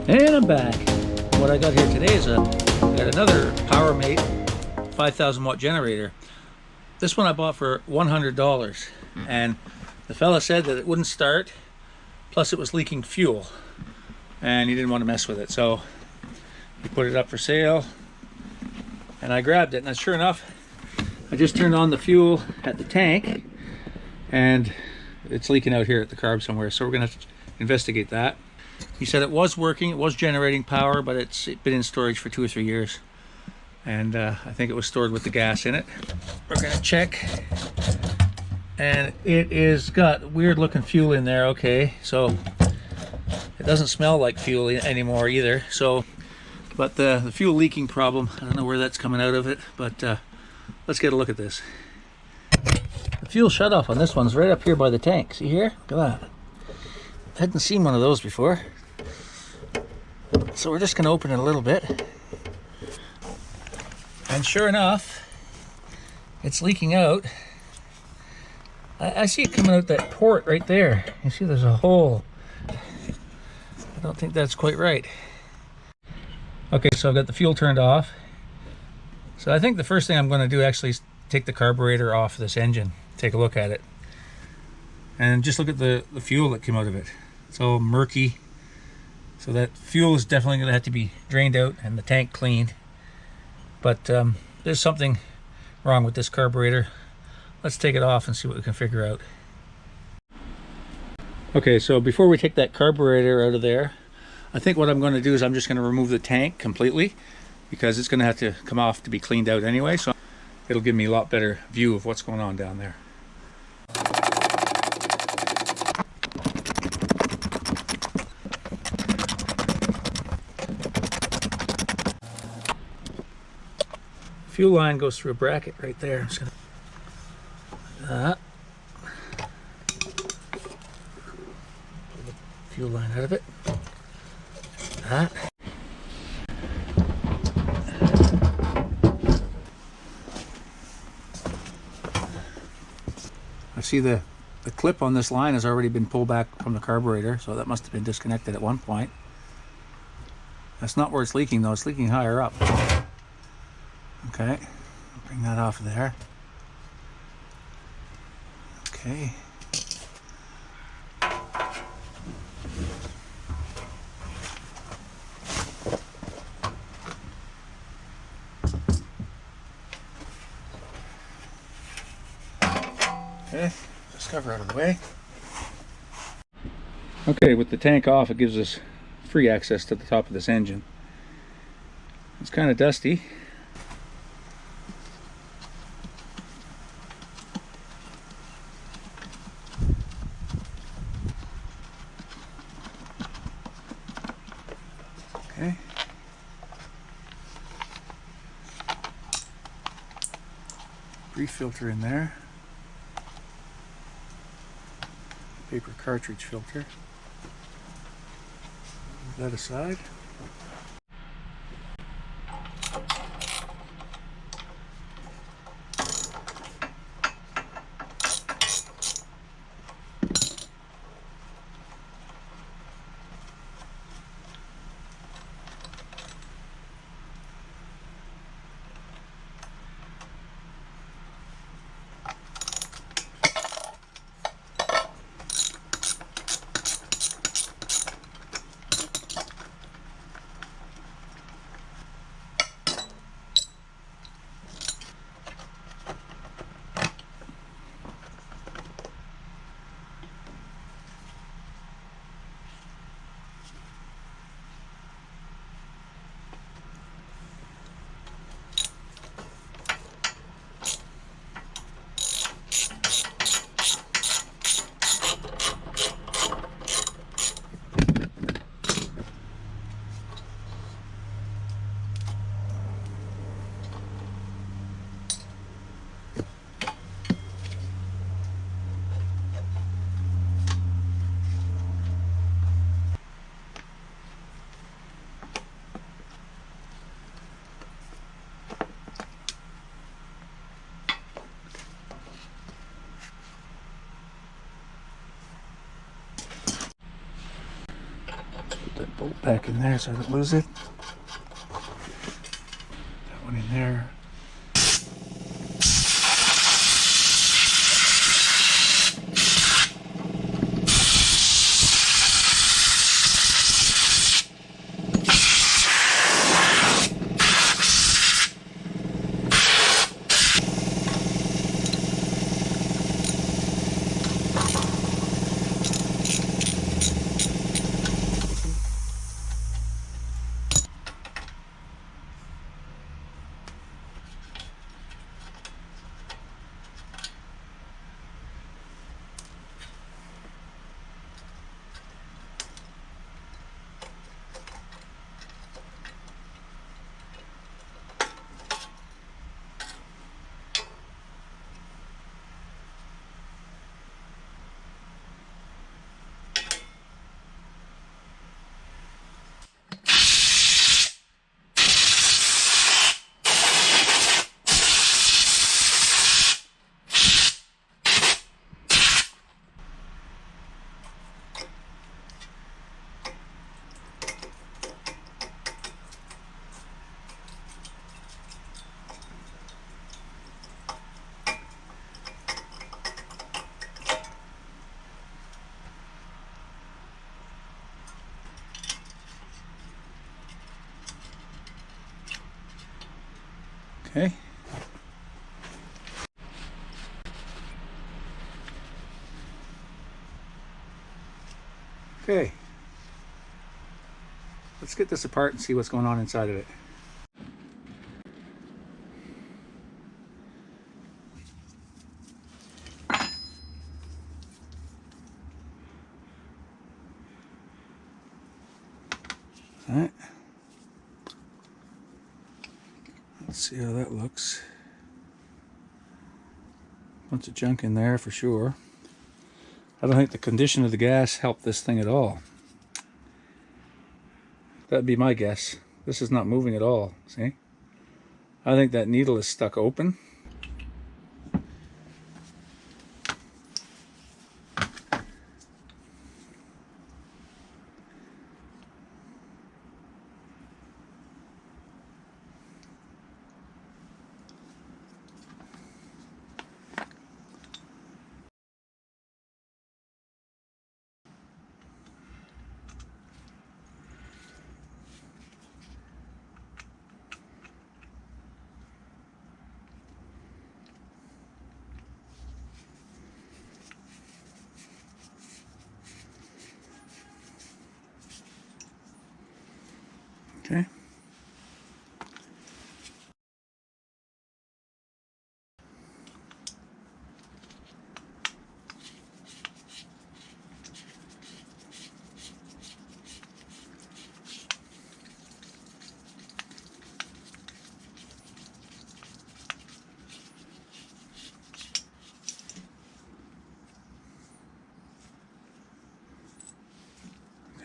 And I'm back. What I got here today is I got another Powermate 5,000 watt generator. This one I bought for $100, and the fella said that it wouldn't start, plus it was leaking fuel, and he didn't want to mess with it, so he put it up for sale, and I grabbed it. And sure enough, I just turned on the fuel at the tank, and it's leaking out here at the carb somewhere, so we're gonna have to investigate that. He said it was working, it was generating power, but it's been in storage for 2 or 3 years. And I think it was stored with the gas in it. We're gonna check. And it is got weird looking fuel in there, okay. So it doesn't smell like fuel anymore either. So, but the fuel leaking problem, I don't know where that's coming out of it, but let's get a look at this. The fuel shutoff on this one's right up here by the tank. See here? Look at that. I hadn't seen one of those before. So we're just going to open it a little bit. And sure enough, it's leaking out. I see it coming out that port right there. You see there's a hole. I don't think that's quite right. Okay, so I've got the fuel turned off. So I think the first thing I'm going to do actually is take the carburetor off this engine. Take a look at it. And just look at the fuel that came out of it. It's all murky. So that fuel is definitely going to have to be drained out and the tank cleaned. But there's something wrong with this carburetor. Let's take it off and see what we can figure out. Okay, so before we take that carburetor out of there, I think what I'm going to do is I'm just going to remove the tank completely, because it's going to have to come off to be cleaned out anyway. So it'll give me a lot better view of what's going on down there. Fuel line goes through a bracket right there. I'm just gonna pull the fuel line out of it. That. I see the clip on this line has already been pulled back from the carburetor, so that must have been disconnected at one point. That's not where it's leaking though, it's leaking higher up. Okay, bring that off of there. Okay. Okay, this cover out of the way. Okay, with the tank off, it gives us free access to the top of this engine. It's kind of dusty. Okay. Brief filter in there. Paper cartridge filter. Move that aside. Put that bolt back in there so I don't lose it. That one in there. Okay. Okay. Let's get this apart and see what's going on inside of it. All right. Let's see how that looks. Bunch of junk in there for sure. I don't think the condition of the gas helped this thing at all. That'd be my guess. This is not moving at all, see? I think that needle is stuck open. Okay.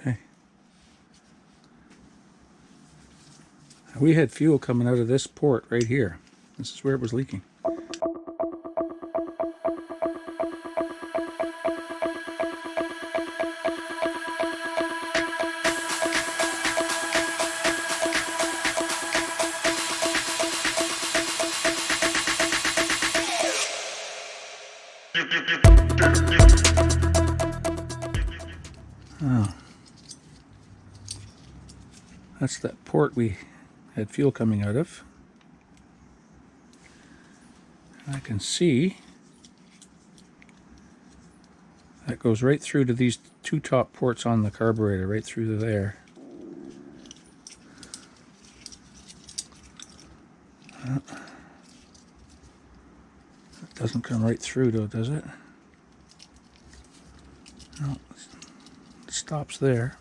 Okay. We had fuel coming out of this port right here. This is where it was leaking. Oh. That's that port we had fuel coming out of. I can see that goes right through to these two top ports on the carburetor, right through to there. It doesn't come right through though, does it? No, it stops there.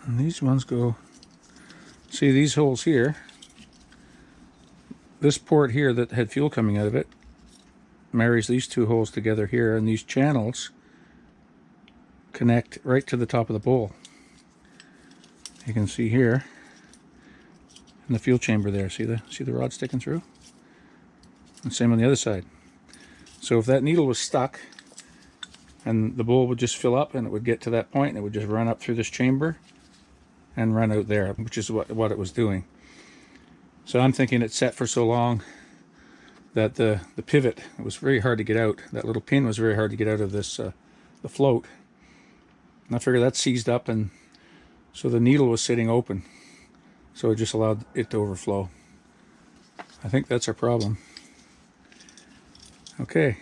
And these ones go, see these holes here, this port here that had fuel coming out of it marries these two holes together here, and these channels connect right to the top of the bowl. You can see here in the fuel chamber there, see the rod sticking through? And same on the other side. So if that needle was stuck, and the bowl would just fill up and it would get to that point and it would just run up through this chamber and run out there, which is what it was doing. So I'm thinking it's set for so long that the pivot, it was very hard to get out. That little pin was very hard to get out of this the float. And I figured that seized up, and so the needle was sitting open. So it just allowed it to overflow. I think that's our problem. Okay.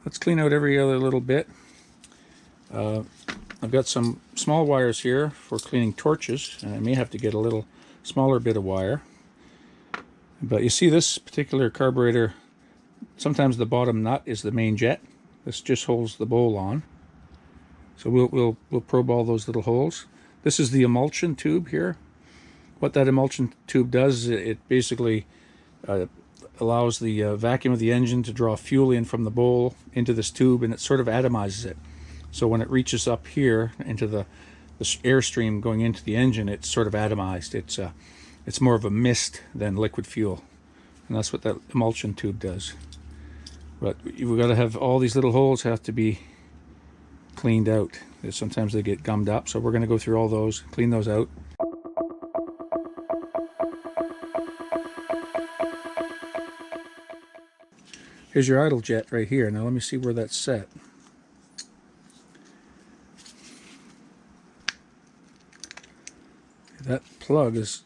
Let's clean out every other little bit. I've got some small wires here for cleaning torches, and I may have to get a little smaller bit of wire. But you see this particular carburetor, sometimes the bottom nut is the main jet. This just holds the bowl on. So we'll probe all those little holes. This is the emulsion tube here. What that emulsion tube does is it basically allows the vacuum of the engine to draw fuel in from the bowl into this tube, and it sort of atomizes it. So when it reaches up here into the airstream going into the engine, it's sort of atomized. It's more of a mist than liquid fuel, and that's what that emulsion tube does. But we've got to have all these little holes have to be cleaned out. Sometimes they get gummed up, so we're going to go through all those, clean those out. Here's your idle jet right here. Now let me see where that's set. That plug is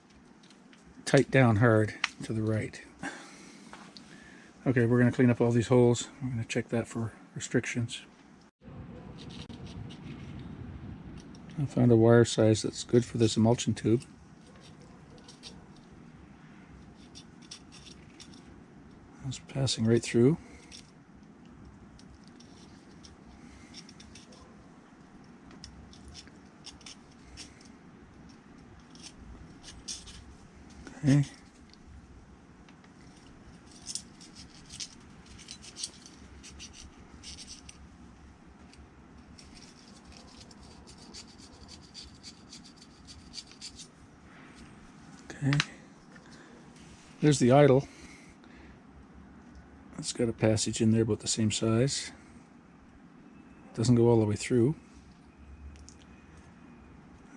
tight down hard to the right. Okay, we're going to clean up all these holes. I'm going to check that for restrictions. I found a wire size that's good for this emulsion tube. It's passing right through. Okay. Okay. There's the idle. It's got a passage in there about the same size. Doesn't go all the way through.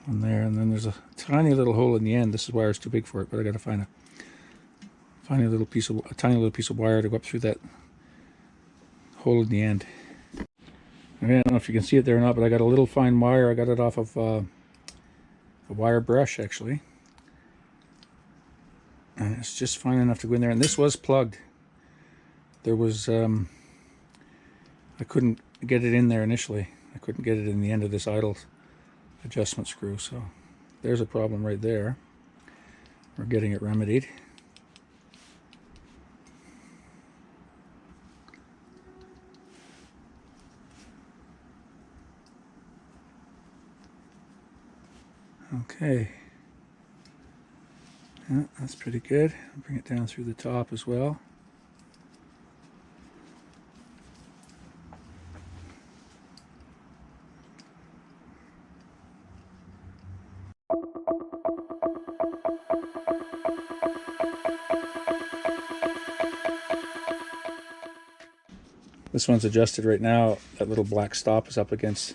On there, and then there's a tiny little hole in the end. This wire's too big for it, but I got to find a tiny little piece of wire to go up through that hole in the end. I don't know if you can see it there or not, but I got a little fine wire. I got it off of a wire brush, actually, and it's just fine enough to go in there. And this was plugged. There was I couldn't get it in there initially. I couldn't get it in the end of this idle adjustment screw, so there's a problem right there. We're getting it remedied. Okay, yeah, that's pretty good. I'll bring it down through the top as well. This one's adjusted right now. That little black stop is up against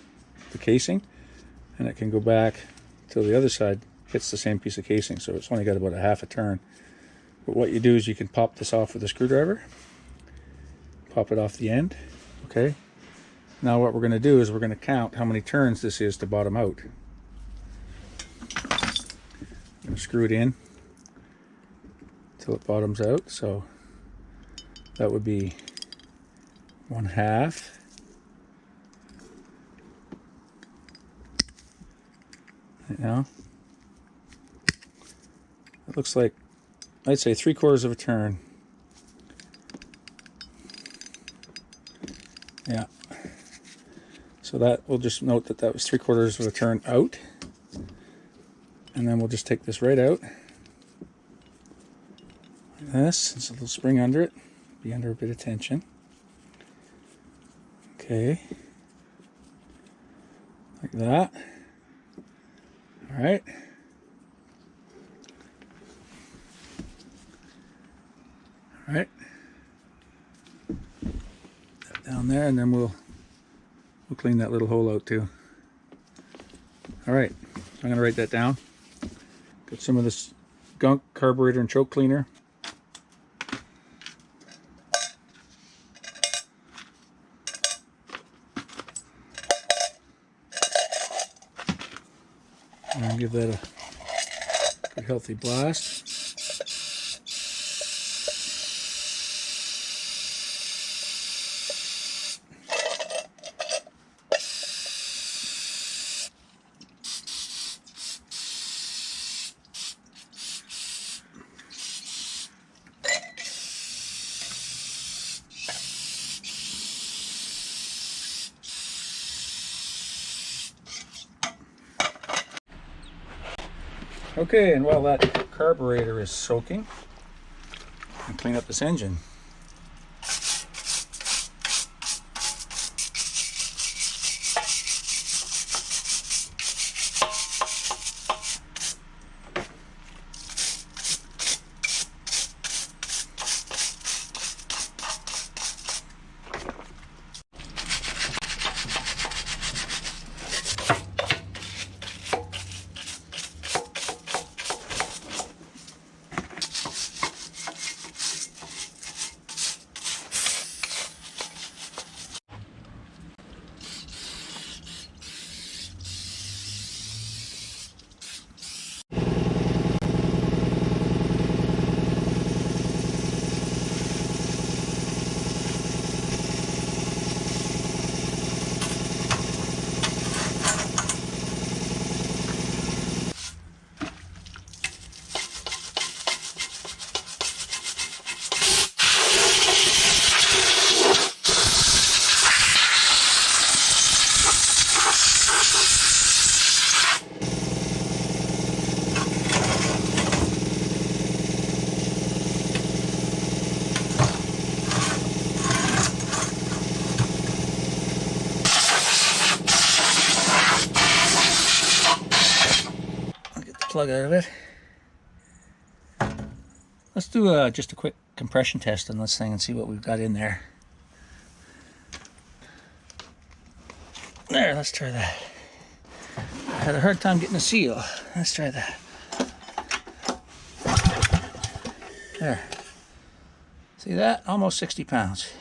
the casing, and it can go back till the other side hits the same piece of casing, so it's only got about a half a turn. But what you do is you can pop this off with a screwdriver, pop it off the end. Okay, now what we're going to do is we're going to count how many turns this is to bottom out. I'm going to screw it in till it bottoms out, so that would be 1/2. Right now, it looks like, I'd say 3/4 of a turn. Yeah. So that, we'll just note that that was 3/4 of a turn out. And then we'll just take this right out. Like this. There's a little spring under it. Be under a bit of tension. Okay. Like that. All right. All right. down there, and then we'll clean that little hole out too. All right, so I'm gonna write that down. Get some of this gunk carburetor and choke cleaner. And give that a good healthy blast. Okay, and while that carburetor is soaking, I'll clean up this engine. Plug out of it. Let's do just a quick compression test on this thing and see what we've got in there. There, let's try that. I had a hard time getting a seal. Let's try that. There. See that? Almost 60 pounds.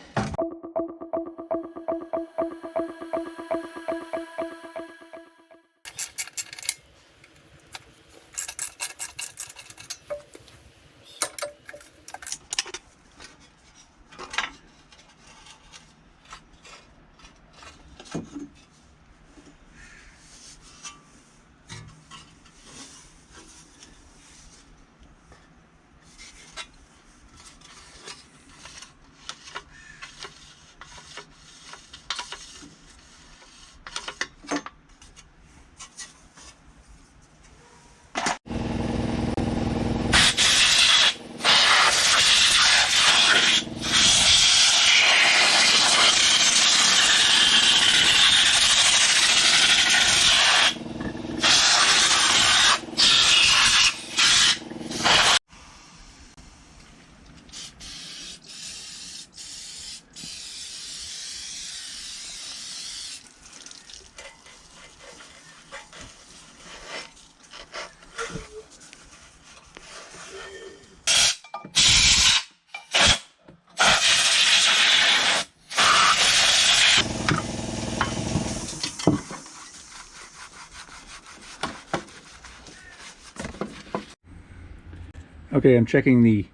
Okay, I'm checking the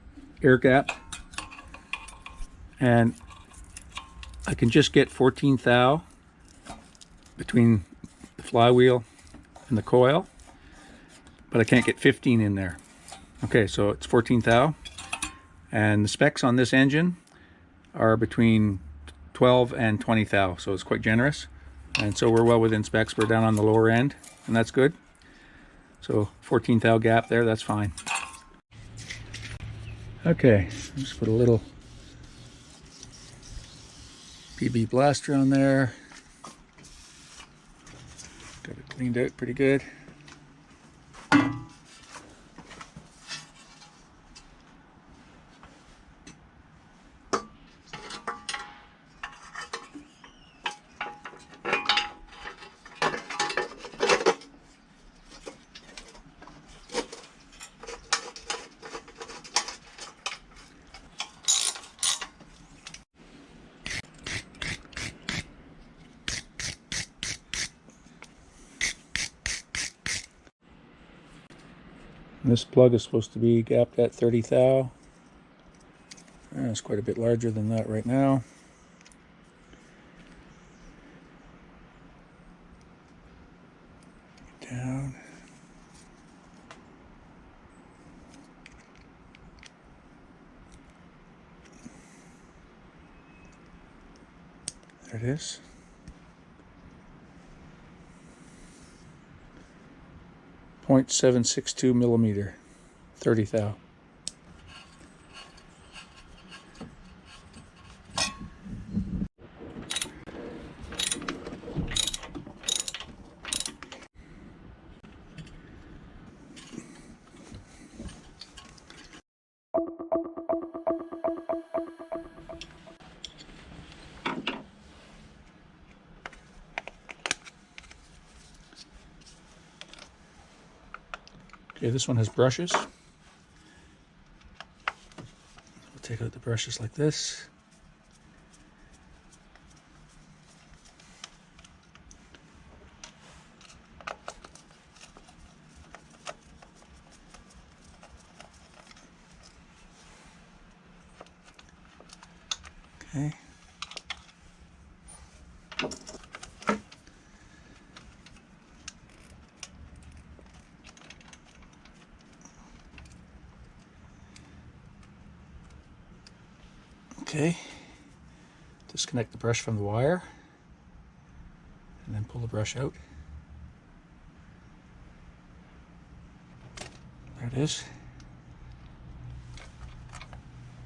air gap, and I can just get 14 thou between the flywheel and the coil, but I can't get 15 in there. Okay, so it's 14 thou, and the specs on this engine are between 12 and 20 thou, so it's quite generous, and so we're well within specs. We're down on the lower end, and that's good. So 14 thou gap there, that's fine. Okay, just put a little PB blaster on there. Got it cleaned out pretty good. And this plug is supposed to be gapped at 30 thou. It's quite a bit larger than that right now. Down. There it is. .762 millimeter, 30 thou. Okay, this one has brushes. We'll take out the brushes like this. Okay. Okay, disconnect the brush from the wire and then pull the brush out. There it is.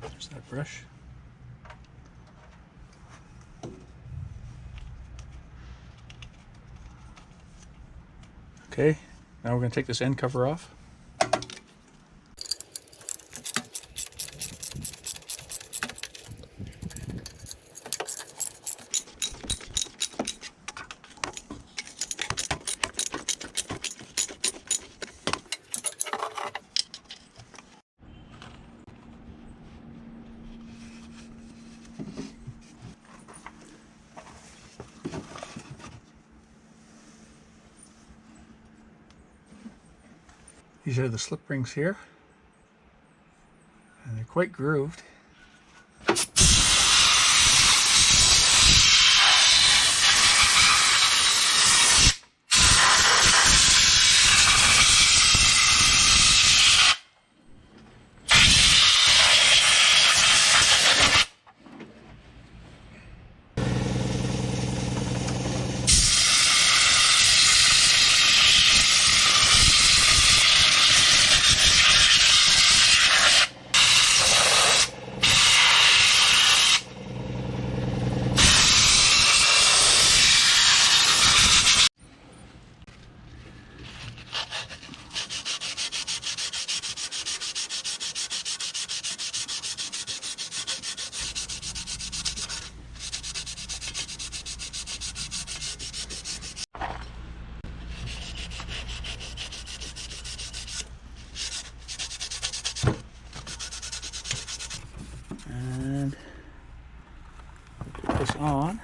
There's that brush. Okay, now we're going to take this end cover off. These are the slip rings here, and they're quite grooved. And put this on.